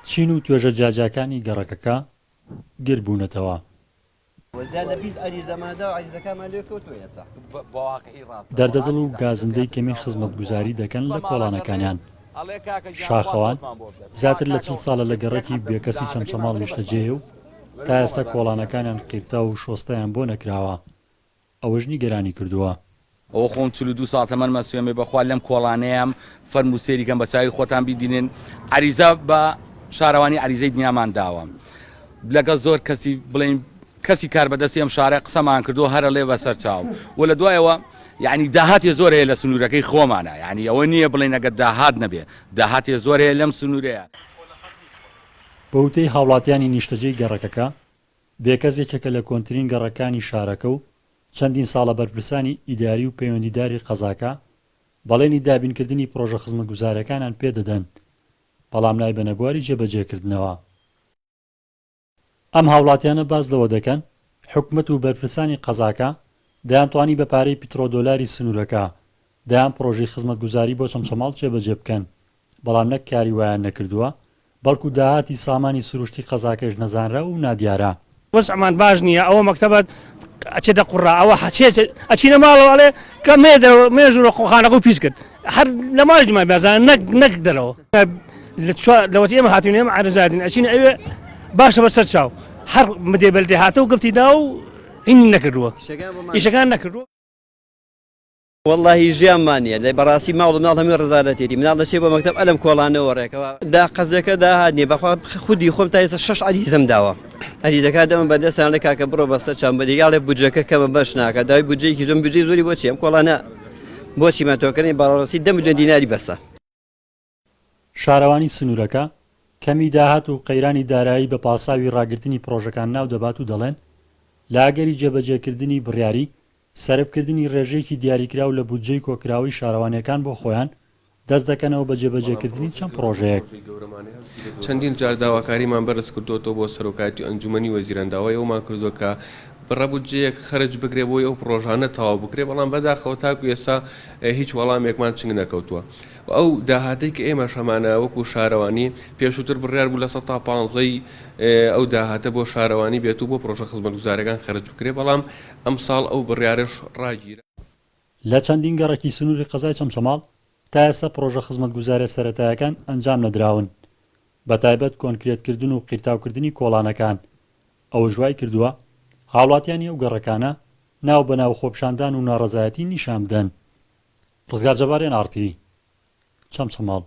چین و توێژە جاجاکانی گەڕەکەکە گربوونەتەوە. دەردەدڵ و گازندەی کەمی خزمەتگوزاری دەکەن لە کۆڵانەکانیان. شاخەوان زیاتر لە 40 ساڵە لە گەڕەکی بێکەسی چەمچەماڵ نیشتەجێ و تا ئێستا کۆڵانەکانیان قیرتا و شۆستەیان بۆ نەکراوە. ئەوەش نیگەرانی کردووە. ئەوە خۆم 42 ساڵ تەمەن مەسوێمێ بەخوا لەم کۆڵانەیەم فەرمو سێریکەم بە چاوی خۆتان بیدینێن عریزە بە شارەوانی عریزەی دنیامان داوە لەگە زۆر کەسی بڵین کەسی کار بەدەستی ئەم شارە قسەمان کردو هەرە لێ بەسەر چاو و لە دوایەوە یعنی داهاتی زۆر هەیە لە سنوورەکەی خۆمانە یعنی ئەوە نییە بڵین ئەگەر داهات نەبێ داهاتی زۆر هەیە لەم سنوورەیە. بە وتەی هاوڵاتیانی نیشتەجێی گەڕەکەکە بێکەسێکێکە لە کۆنترین گەڕەکانی شارەکە و چەندین ساڵە بەرپرسانی ئیداری و پەیوەندیداری قەزاکە بەڵێنی دابینکردنی پرۆژە خزمەتگوزارەکانیان پێدەدەن بەڵام لای بەنەبواری جێبەجێکردنەوە. ئەم هاوڵاتیانە باز لەوە دەکەن حکومەت و بەرپرسانی قەزاکە دەیانتوانی بە پارەی پیترۆدۆلاری سنوورەکە دەیان پرۆژەی خزمەتگوزاری بۆ چەمچەماڵ جێبەجێ بکەن بەڵام نەک کاری وایان نەکردووە بەڵکو داهاتی سامانی سروشتی قەزاکەش نەزانرا و نادیارە. وەزعمان باش نییە ئەوە مەکتەبەت ئەچێتە قوڕا ئەوە ئەچینە ماڵەوە ئەڵێ کە مێژوورە قۆخانەکە و پیس کرد هەر لە ماژمای بازان نەک دەرەوە لەوەتی ئێمە هاتوین ئێمە عارەزادین ئەچینە ئەوێ باشە بەسەر چاو هەر مدێ بەلدێ هاتە و گفتی دا و هینی نەکردووە ئیشەکان نەکردووە. والله ژیانمانە لە بەڕاستی ماوڵ مناڵ هەمووی ڕزارەتێتی مناڵ دەچێت بۆ مەکتەب ئەلم کۆڵانەوە ڕێکەوە دا قەزەکە داهاتنیە بەخوا خودی خۆم تا ئێستا 6 عەریزەم داوە عەریزەکە دەمە بەدەستان لە کاکە بڕۆ بەستە چام بەدیگاڵێ بودجەکە کەمە بەش ناکە داوای بودجەیەکی زۆر بودجەی زۆری بۆچی ئەم کۆڵانە بۆچی ماتۆکردنی بەڕاستی 10 ملیۆن دیناری بەسە. شارەوانی سنوورەکە کەمی داهات و قەیرانی دارایی بە پاساوی ڕاگررتنی پرۆژەکان ناو دەبات و دەڵێن لاگەری جێبەجێکردنی بڕیاری سەربکردنی ڕێژەیەکی دیاریکراو لە بودجەی کۆکراوی شارەوانیەکان بۆ خۆیان دەست دەکەنەوە بە جێبەجێکردنی چەند پرۆژەیەک. چەندین جار داواکاریمان بەرز کردوەوە بۆ سەرۆکاتی ئەنجومەنی وەزیرەنداوای ئەومان کردووە کە بڕەبودجەیەک خەرج بکرێ بۆی ئەو پرۆژانە تەواو بکرێ بەڵام بەداخەوە تاکو ئێستا هیچ وەڵامێکمان چنگ نەکەوتووە و ئەو داهاتەی کە ئێمە شەمانە وەکو شارەوانی پێشووتر بڕیار بوو لە 115 ئەو داهاتە بۆ شارەوانی بێت و بۆ پرۆژە خزمەتگوزارەکان خەرج بکرێ بەڵام ئەم ساڵ ئەو بڕیارش ڕاگیرە. لە چەندین گەڕێکی سنووری قەزای چەمچەماڵ تا ئێستا پرۆژە خزمەتگوزارە سەرەتایەکان ئەنجام نەدراون بەتایبەت کۆنکرێتکردن و قیرتاوکردنی کۆڵانەکان. ئەوە ژوای کردووە هاوڵاتیانی ئەو گەڕەکانە ناو بەناو خۆپشاندان و ناڕەزایەتی نیشان بدەن. ڕزگار جەبارێن ئارتی چەمچەماڵ.